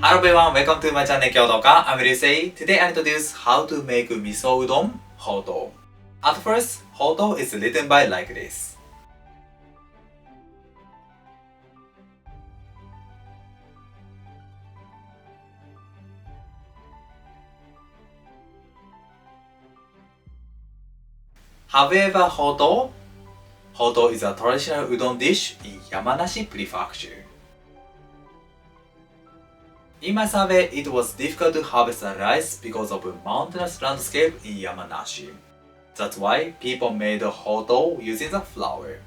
Hello everyone, welcome to my channel Kyotoka. I'm Ryusei. Today I introduce how to make miso udon, Houto. At first, Houto is written by like this. However, Houto is a traditional udon dish in Yamanashi prefecture. In my survey, it was difficult to harvest the rice because of a mountainous landscape in Yamanashi. That's why people made Houto using the flour.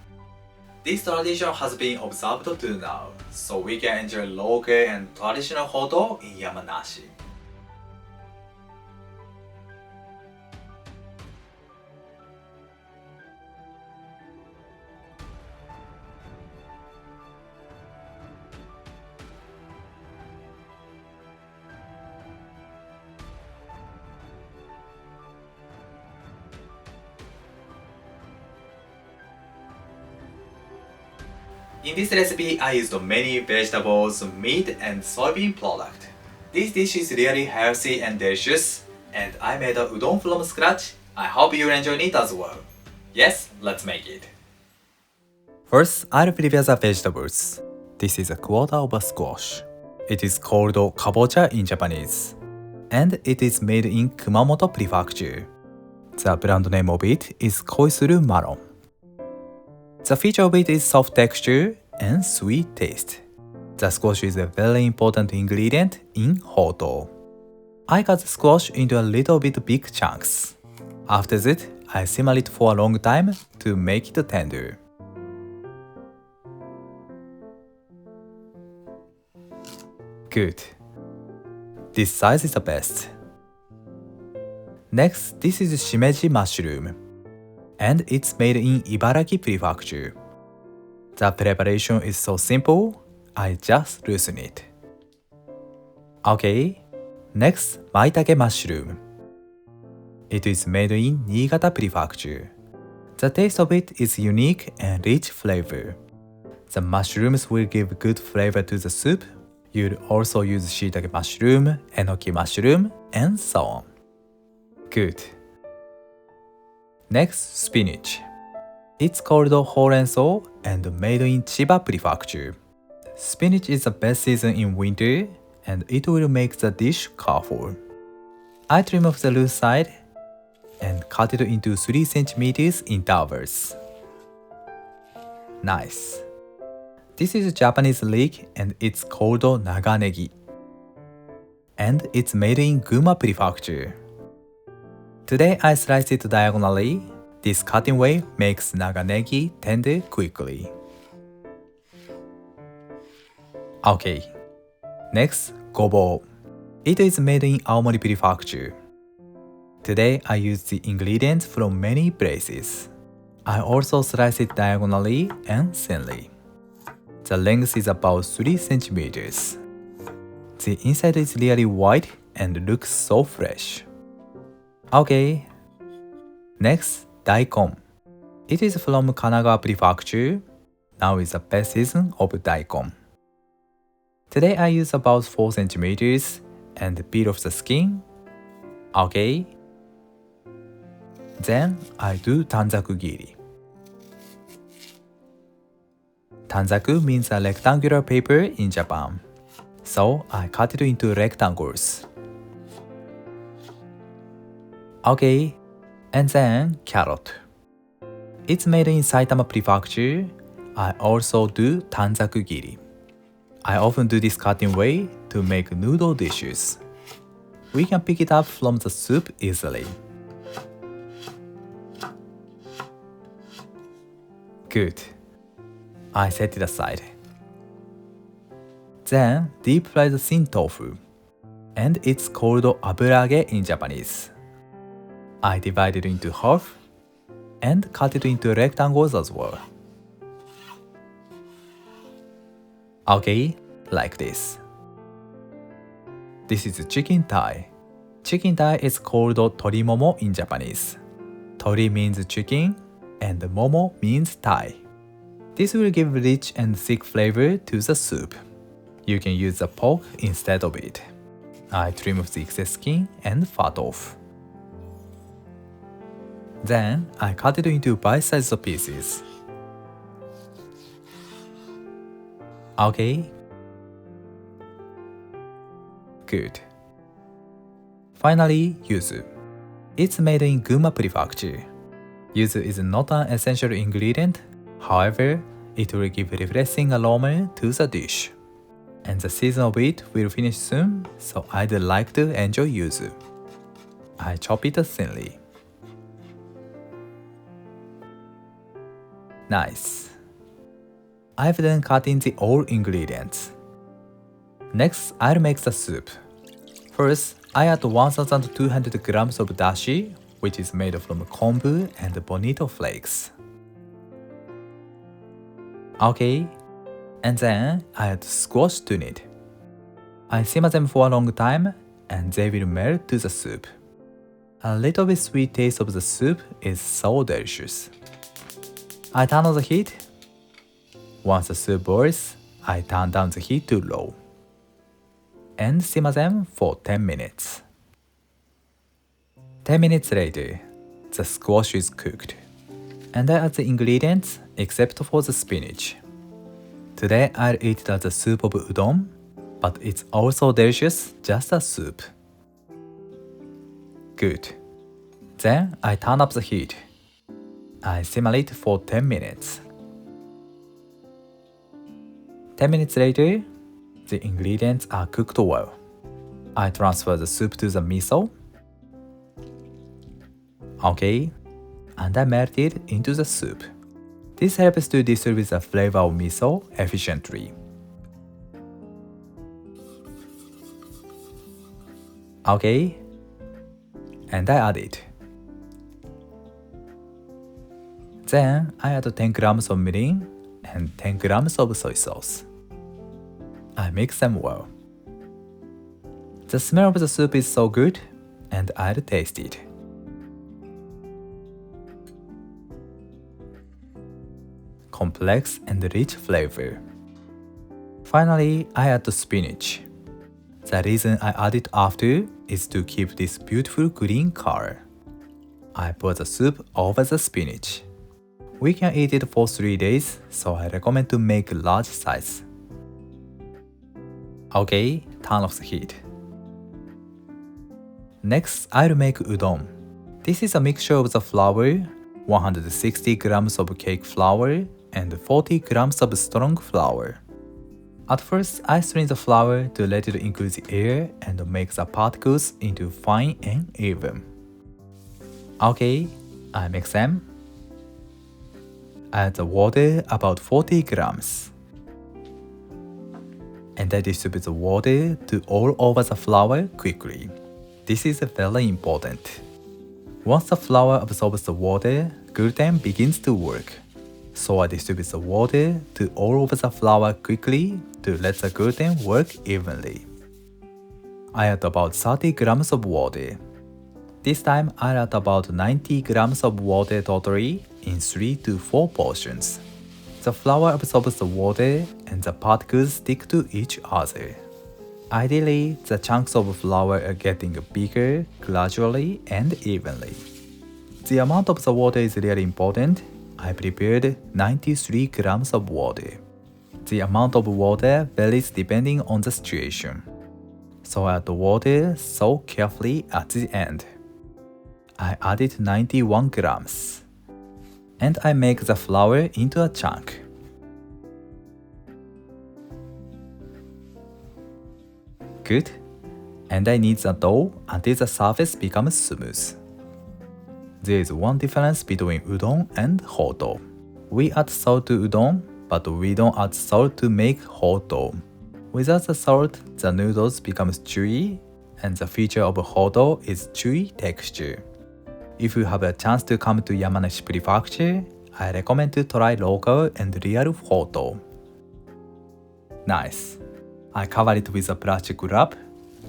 This tradition has been observed till now, so we can enjoy local and traditional Houto in Yamanashi. In this recipe, I used many vegetables, meat, and soybean product. This dish is really healthy and delicious, and I made a udon from scratch. I hope you enjoy it as well. Yes, let's make it. First, I'll prepare the vegetables. This is a quarter of a squash. It is called kabocha in Japanese, and it is made in Kumamoto Prefecture. The brand name of it is Koisuru Maron. The feature of it is soft texture and sweet taste. The squash is a very important ingredient in Houto. I cut the squash into a little bit big chunks. After that, I simmer it for a long time to make it tender. Good. This size is the best. Next, this is shimeji mushroom, and it's made in Ibaraki Prefecture. The preparation is so simple, I just loosen it. Okay, next, maitake mushroom. It is made in Niigata Prefecture. The taste of it is unique and rich flavor. The mushrooms will give good flavor to the soup. You'll also use shiitake mushroom, enoki mushroom, and so on. Good. Next, spinach. It's called horenso and made in Chiba Prefecture. Spinach is the best season in winter, and it will make the dish colorful. I trim off the loose side and cut it into 3 cm intervals. Nice. This is Japanese leek and it's called naganegi. And it's made in Gunma Prefecture. Today I slice it diagonally. This cutting way makes naganegi tender quickly. Okay. Next, gobo. It is made in Aomori Prefecture. Today I use the ingredients from many places. I also slice it diagonally and thinly. The length is about 3 cm. The inside is really white and looks so fresh. Okay. Next, daikon. It is from Kanagawa Prefecture. Now is the best season of daikon. Today I use about 4 cm and peel off the skin. Okay. Then I do tanzaku giri. Tanzaku means a rectangular paper in Japan. So I cut it into rectangles. Okay, and then carrot. It's made in Saitama Prefecture. I also do tanzaku giri. I often do this cutting way to make noodle dishes. We can pick it up from the soup easily. Good. I set it aside. Then deep fry the thin tofu, and it's called aburage in Japanese. I divide it into half and cut it into rectangles as well. Okay, like this. This is chicken thigh. Chicken thigh is called torimomo in Japanese. Tori means chicken and momo means thigh. This will give rich and thick flavor to the soup. You can use the pork instead of it. I trim off the excess skin and fat off. Then I cut it into bite-sized pieces. Okay. Good. Finally, yuzu. It's made in Gunma Prefecture. Yuzu is not an essential ingredient, however, it will give refreshing aroma to the dish. And the season of it will finish soon, so I'd like to enjoy yuzu. I chop it thinly. Nice. I've then cut in the all ingredients. Next, I'll make the soup. First, I add 1200 grams of dashi, which is made from kombu and bonito flakes. Okay, and then I add squash to it. I simmer them for a long time, and they will melt to the soup. A little bit sweet taste of the soup is so delicious. I turn on the heat. Once the soup boils, I turn down the heat to low. And simmer them for 10 minutes. 10 minutes later, the squash is cooked. And I add the ingredients except for the spinach. Today I'll eat it as a soup of udon, but it's also delicious just as soup. Good. Then I turn up the heat. I simmer it for 10 minutes. 10 minutes later, the ingredients are cooked well. I transfer the soup to the miso. Okay, and I melt it into the soup. This helps to distribute the flavor of miso efficiently. Okay, and I add it. Then I add 10 grams of mirin and 10 grams of soy sauce. I mix them well. The smell of the soup is so good, and I'll taste it. Complex and rich flavor. Finally, I add the spinach. The reason I add it after is to keep this beautiful green color. I pour the soup over the spinach. We can eat it for 3 days, so I recommend to make large size. Okay, turn off the heat. Next, I'll make udon. This is a mixture of the flour, 160 grams of cake flour, and 40 grams of strong flour. At first, I strain the flour to let it include the air and make the particles into fine and even. Okay, I mix them. Add the water about 40 grams. And I distribute the water to all over the flour quickly. This is very important. Once the flour absorbs the water, gluten begins to work. So I distribute the water to all over the flour quickly to let the gluten work evenly. I add about 30 grams of water. This time I add about 90 grams of water totally in 3 to 4 portions. The flour absorbs the water and the particles stick to each other. Ideally, the chunks of flour are getting bigger gradually and evenly. The amount of the water is really important. I prepared 93 grams of water. The amount of water varies depending on the situation. So I add the water so carefully at the end. I added 91 grams. And I make the flour into a chunk. Good. And I knead the dough until the surface becomes smooth. There is one difference between udon and houto. We add salt to udon, but we don't add salt to make houto. Without the salt, the noodles becomes chewy, and the feature of houto is chewy texture. If you have a chance to come to Yamanashi Prefecture, I recommend to try local and real houto. Nice. I cover it with a plastic wrap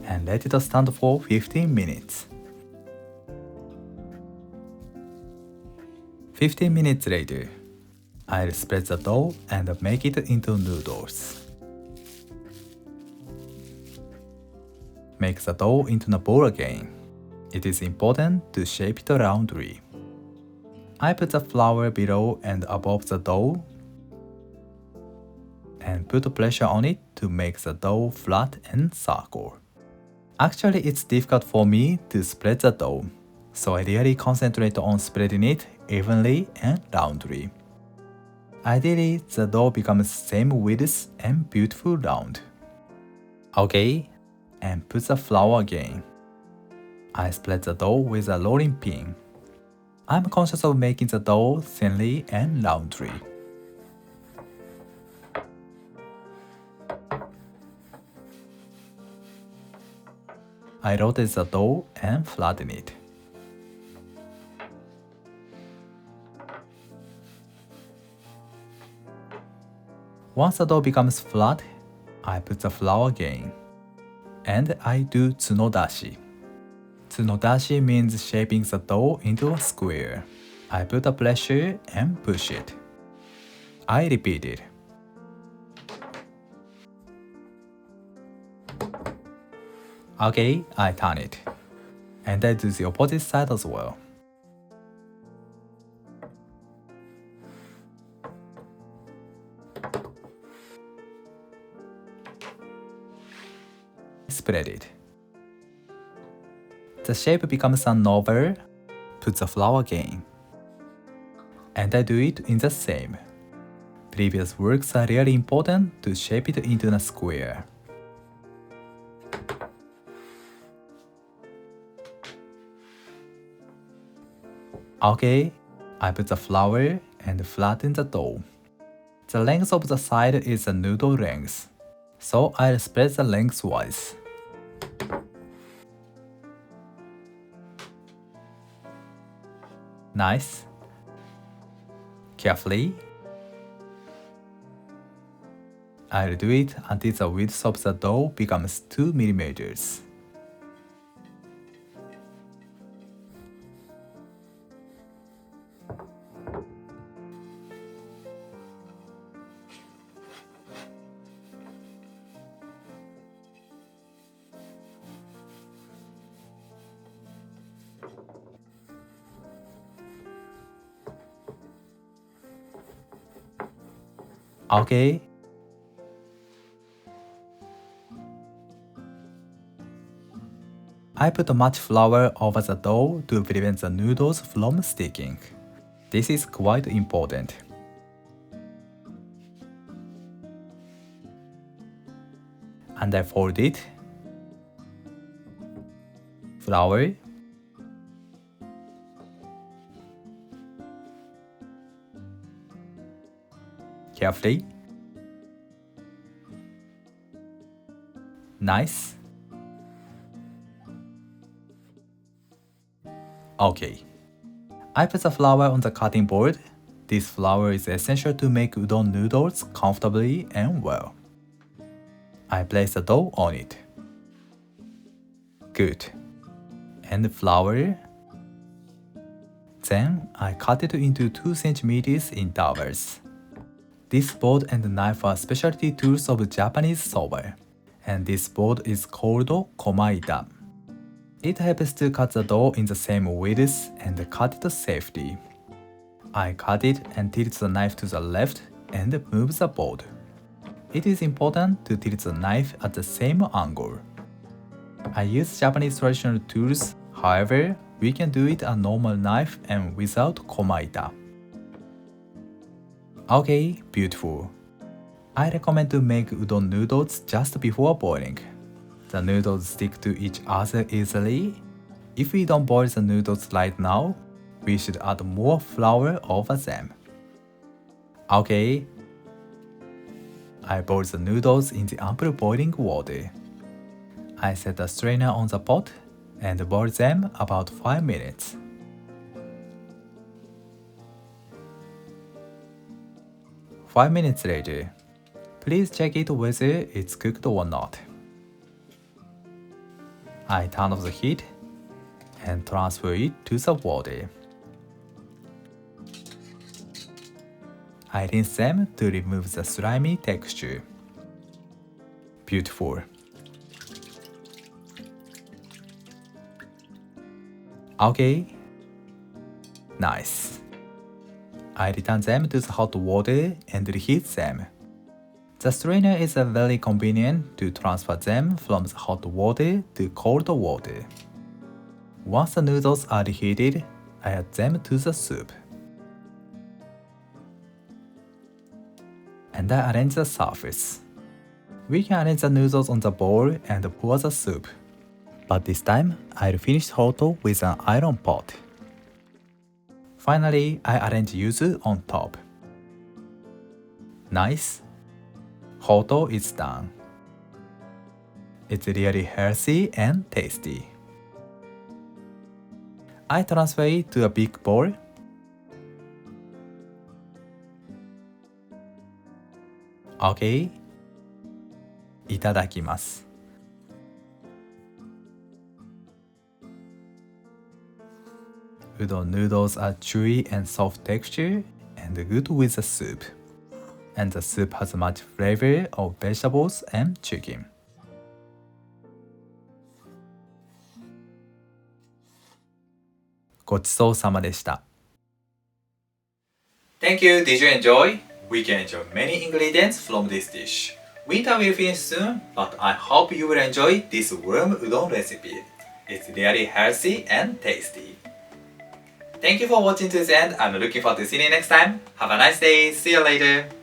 and let it stand for 15 minutes. 15 minutes later, I'll spread the dough and make it into noodles. Make the dough into a ball again. It is important to shape it roundly. I put the flour below and above the dough and put pressure on it to make the dough flat and circle. Actually, it's difficult for me to spread the dough, so I really concentrate on spreading it evenly and roundly. Ideally, the dough becomes same width and beautiful round. Okay, and put the flour again. I spread the dough with a rolling pin. I'm conscious of making the dough thinly and roundly. I rotate the dough and flatten it. Once the dough becomes flat, I put the flour again. And I do dashi. Dashi means shaping the dough into a square. I put a pressure and push it. I repeat it. Okay, I turn it. And I do the opposite side as well. Spread it. The shape becomes an oval. Put the flour again. And I do it in the same. Previous works are really important to shape it into a square. Okay, I put the flour and flatten the dough. The length of the side is the noodle length, so I'll spread the lengthwise. Nice. Carefully. I'll do it until the width of the dough becomes 2 millimeters. Okay. I put much flour over the dough to prevent the noodles from sticking. This is quite important. And I fold it. Flour. Carefully. Nice. Okay. I put the flour on the cutting board. This flour is essential to make udon noodles comfortably and well. I place the dough on it. Good. And the flour. Then I cut it into 2 cm intervals. This board and knife are specialty tools of Japanese soba, and this board is called komaita. It helps to cut the dough in the same width and cut it safely. I cut it and tilt the knife to the left and move the board. It is important to tilt the knife at the same angle. I use Japanese traditional tools, however, we can do it a normal knife and without komaita. Okay, beautiful. I recommend to make udon noodles just before boiling. The noodles stick to each other easily. If we don't boil the noodles right now, we should add more flour over them. Okay. I boil the noodles in the ample boiling water. I set a strainer on the pot and boil them about 5 minutes. Five minutes later, please check it whether it's cooked or not. I turn off the heat and transfer it to the water. I rinse them to remove the slimy texture. Beautiful. Okay. Nice. I return them to the hot water and reheat them. The strainer is very convenient to transfer them from the hot water to cold water. Once the noodles are reheated, I add them to the soup. And I arrange the surface. We can arrange the noodles on the bowl and pour the soup. But this time, I'll finish Houto with an iron pot. Finally, I arrange yuzu on top. Nice. Houto is done. It's really healthy and tasty. I transfer it to a big bowl. Okay. いただきます。Udon noodles are chewy and soft texture and good with the soup. And the soup has much flavor of vegetables and chicken. Thank you. Did you enjoy? We can enjoy many ingredients from this dish. Winter will finish soon, but I hope you will enjoy this warm udon recipe. It's really healthy and tasty. Thank you for watching to the end. I'm looking forward to seeing you next time. Have a nice day. See you later.